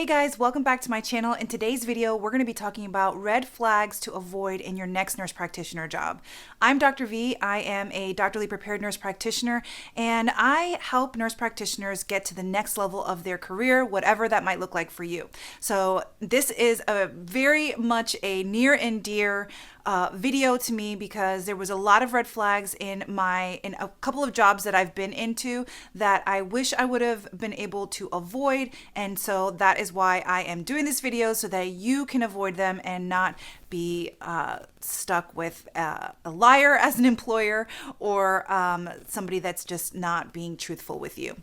Hey guys, welcome back to my channel. In today's video, we're going to be talking about red flags to avoid in your next nurse practitioner job. I'm Dr. V. I am a doctorally prepared nurse practitioner, and I help nurse practitioners get to the next level of their career, whatever that might look like for you. So this is a very much a near and dear video to me because there was a lot of red flags in a couple of jobs that I've been into that I wish I would have been able to avoid, and so that is why I am doing this video so that you can avoid them and not be stuck with a liar as an employer or somebody that's just not being truthful with you.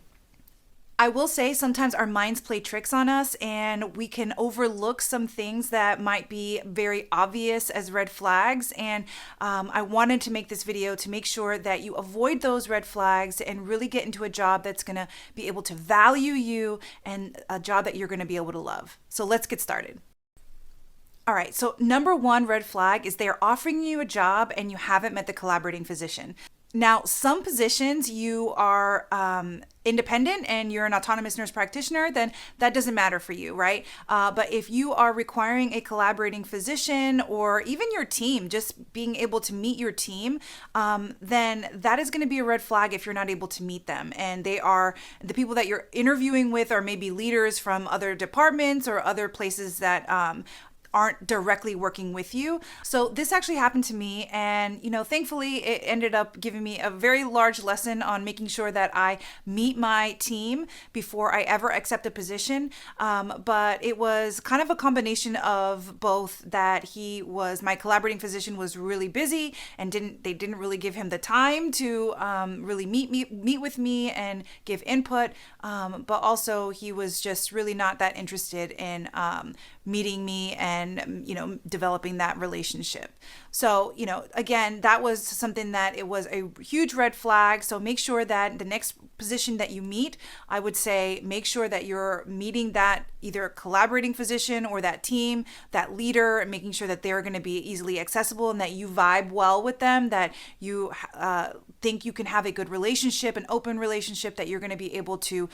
I will say sometimes our minds play tricks on us and we can overlook some things that might be very obvious as red flags. And I wanted to make this video to make sure that you avoid those red flags and really get into a job that's going to be able to value you and a job that you're going to be able to love. So let's get started. All right, so number one red flag is they're offering you a job and you haven't met the collaborating physician. Now, some positions you are independent and you're an autonomous nurse practitioner, then that doesn't matter for you, right? But if you are requiring a collaborating physician or even your team, just being able to meet your team, then that is going to be a red flag if you're not able to meet them. And they are the people that you're interviewing with are maybe leaders from other departments or other places that aren't directly working with you. So this actually happened to me, and thankfully it ended up giving me a very large lesson on making sure that I meet my team before I ever accept a position. But it was kind of a combination of both that my collaborating physician was really busy and they didn't really give him the time to really meet with me and give input. But also he was just really not that interested in meeting me and developing that relationship. So again, that was something that it was a huge red flag. So make sure that the next position that you meet, I would say make sure that you're meeting that either collaborating physician or that team, that leader, and making sure that they're going to be easily accessible and that you vibe well with them, that you think you can have a good relationship, an open relationship, that you're going to be able to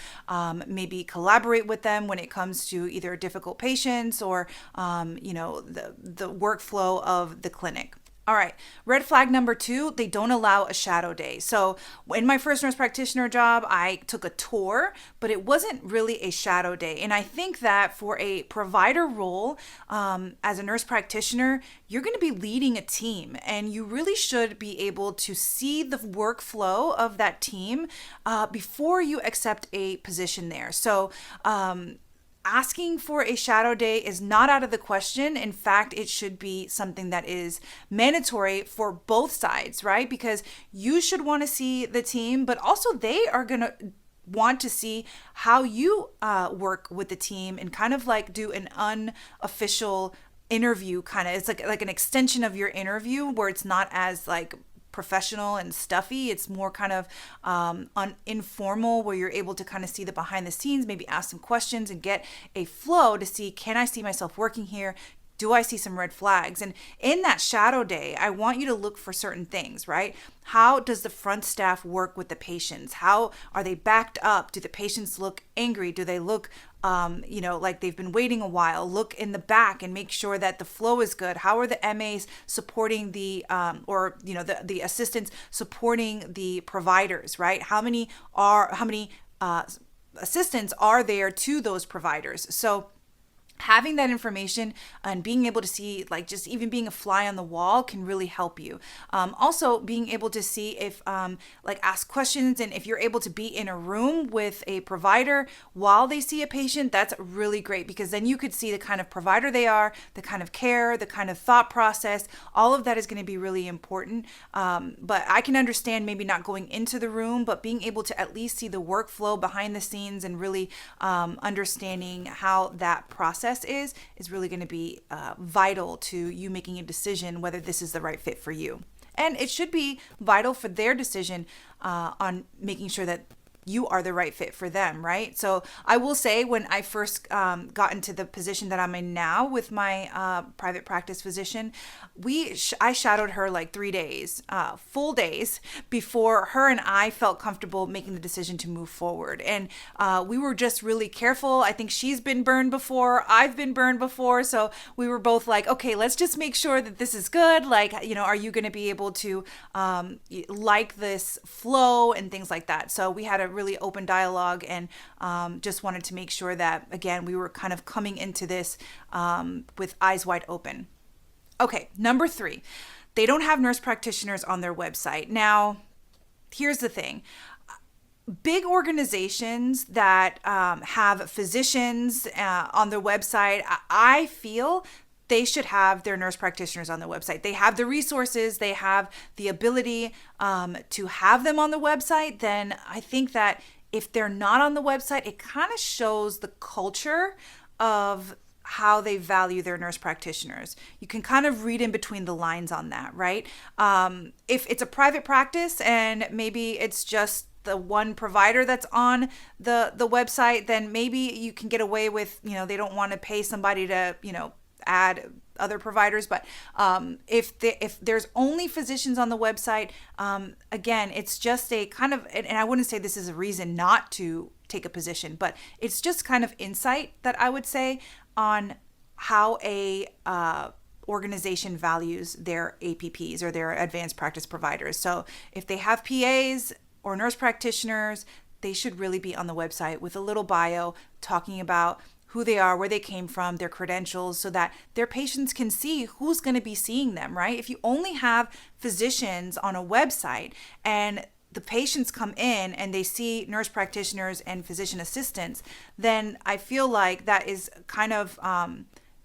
maybe collaborate with them when it comes to either difficult patients or the workflow of the clinic. All right, red flag number two, they don't allow a shadow day. So in my first nurse practitioner job, I took a tour, but it wasn't really a shadow day. And I think that for a provider role, as a nurse practitioner, you're going to be leading a team and you really should be able to see the workflow of that team before you accept a position there. So, asking for a shadow day is not out of the question. In fact, it should be something that is mandatory for both sides, right? Because you should want to see the team, but also they are going to want to see how you work with the team and kind of like do an unofficial interview kind of. It's like an extension of your interview where it's not as like professional and stuffy. It's more kind of informal, where you're able to kind of see the behind the scenes, maybe ask some questions and get a flow to see, can I see myself working here? Do I see some red flags? And in that shadow day, I want you to look for certain things, right? How does the front staff work with the patients? How are they backed up? Do the patients look angry? Do they look like they've been waiting a while? Look in the back and make sure that the flow is good. How are the MAs supporting the assistants supporting the providers, right? How many assistants are there to those providers? So having that information and being able to see, like just even being a fly on the wall can really help you. Also being able to see if ask questions, and if you're able to be in a room with a provider while they see a patient, that's really great, because then you could see the kind of provider they are, the kind of care, the kind of thought process. All of that is going to be really important. But I can understand maybe not going into the room, but being able to at least see the workflow behind the scenes and really understanding how that process is really going to be vital to you making a decision whether this is the right fit for you. And it should be vital for their decision on making sure that you are the right fit for them, right? So I will say, when I first got into the position that I'm in now with my private practice physician, I shadowed her like 3 days, full days, before her and I felt comfortable making the decision to move forward. And we were just really careful. I think she's been burned before, I've been burned before. So we were both like, okay, let's just make sure that this is good. Like, are you going to be able to like this flow and things like that? So we had a really open dialogue, and just wanted to make sure that, again, we were kind of coming into this with eyes wide open. Okay, number 3, they don't have nurse practitioners on their website. Now, here's the thing. Big organizations that have physicians on their website, I feel they should have their nurse practitioners on the website. They have the resources, they have the ability to have them on the website. Then I think that if they're not on the website, it kind of shows the culture of how they value their nurse practitioners. You can kind of read in between the lines on that, right? If it's a private practice and maybe it's just the one provider that's on the website, then maybe you can get away with, they don't want to pay somebody to, add other providers. But if there's only physicians on the website, again, it's just a kind of, and I wouldn't say this is a reason not to take a position, but it's just kind of insight that I would say on how a organization values their APPs or their advanced practice providers. So if they have PAs or nurse practitioners, they should really be on the website with a little bio talking about who they are, where they came from, their credentials, so that their patients can see who's going to be seeing them, right? If you only have physicians on a website and the patients come in and they see nurse practitioners and physician assistants, then I feel like that is kind of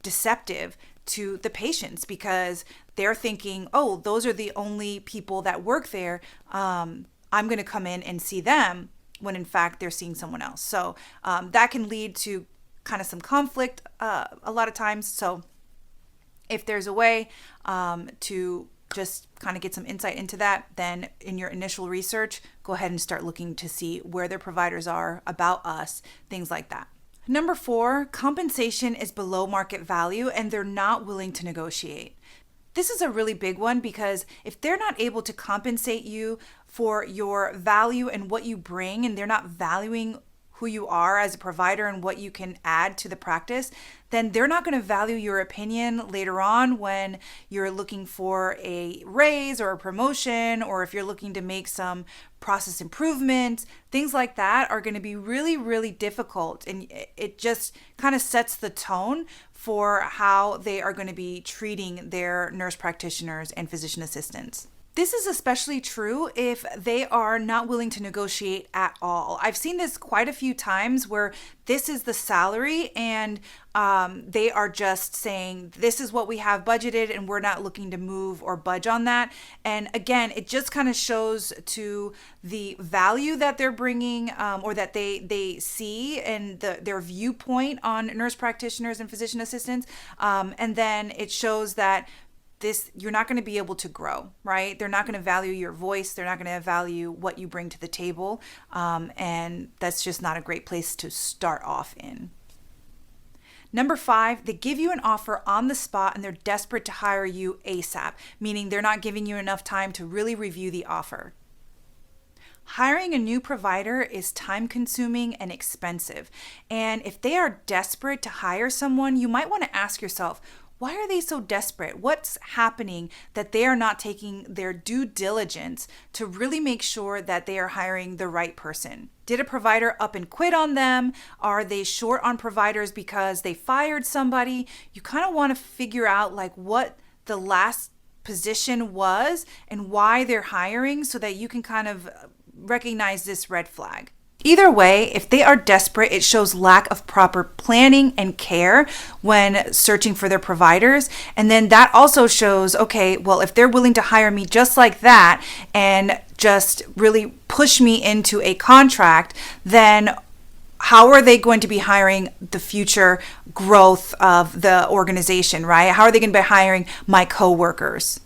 deceptive to the patients, because they're thinking, oh, those are the only people that work there. I'm going to come in and see them, when in fact they're seeing someone else. So that can lead to kind of some conflict a lot of times. So if there's a way to just kind of get some insight into that, then in your initial research, go ahead and start looking to see where their providers are, about us, things like that. Number 4, compensation is below market value and they're not willing to negotiate. This is a really big one, because if they're not able to compensate you for your value and what you bring, and they're not valuing who you are as a provider and what you can add to the practice, then they're not going to value your opinion later on when you're looking for a raise or a promotion, or if you're looking to make some process improvements. Things like that are going to be really, really difficult. And it just kind of sets the tone for how they are going to be treating their nurse practitioners and physician assistants. This is especially true if they are not willing to negotiate at all. I've seen this quite a few times where this is the salary and they are just saying, this is what we have budgeted and we're not looking to move or budge on that. And again, it just kind of shows to the value that they're bringing or that they see, and their viewpoint on nurse practitioners and physician assistants. And then it shows that you're not going to be able to grow, right? They're not going to value your voice. They're not going to value what you bring to the table. And that's just not a great place to start off in. Number 5, they give you an offer on the spot and they're desperate to hire you ASAP, meaning they're not giving you enough time to really review the offer. Hiring a new provider is time consuming and expensive. And if they are desperate to hire someone, you might want to ask yourself, why are they so desperate? What's happening that they are not taking their due diligence to really make sure that they are hiring the right person? Did a provider up and quit on them? Are they short on providers because they fired somebody? You kind of want to figure out like what the last position was and why they're hiring, so that you can kind of recognize this red flag. Either way, if they are desperate, it shows lack of proper planning and care when searching for their providers. And then that also shows, okay, well, if they're willing to hire me just like that and just really push me into a contract, then how are they going to be hiring the future growth of the organization, right? How are they going to be hiring my coworkers?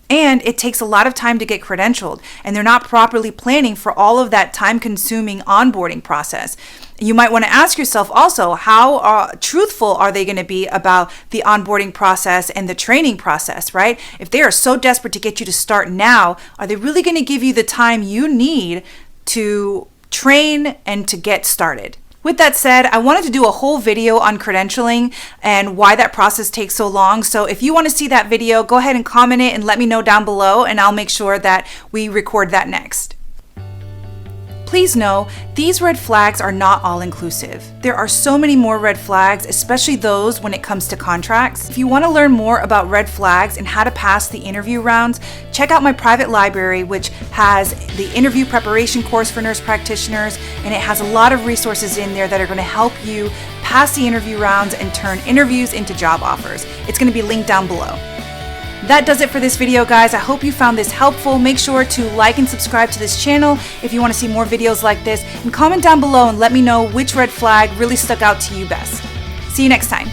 And it takes a lot of time to get credentialed, and they're not properly planning for all of that time-consuming onboarding process. You might want to ask yourself also, how truthful are they going to be about the onboarding process and the training process, right? If they are so desperate to get you to start now, are they really going to give you the time you need to train and to get started? With that said, I wanted to do a whole video on credentialing and why that process takes so long. So if you want to see that video, go ahead and comment it and let me know down below, and I'll make sure that we record that next. Please know, these red flags are not all inclusive. There are so many more red flags, especially those when it comes to contracts. If you want to learn more about red flags and how to pass the interview rounds, check out my private library, which has the interview preparation course for nurse practitioners, and it has a lot of resources in there that are going to help you pass the interview rounds and turn interviews into job offers. It's going to be linked down below. That does it for this video, guys. I hope you found this helpful. Make sure to like and subscribe to this channel if you want to see more videos like this, and comment down below and let me know which red flag really stuck out to you best. See you next time.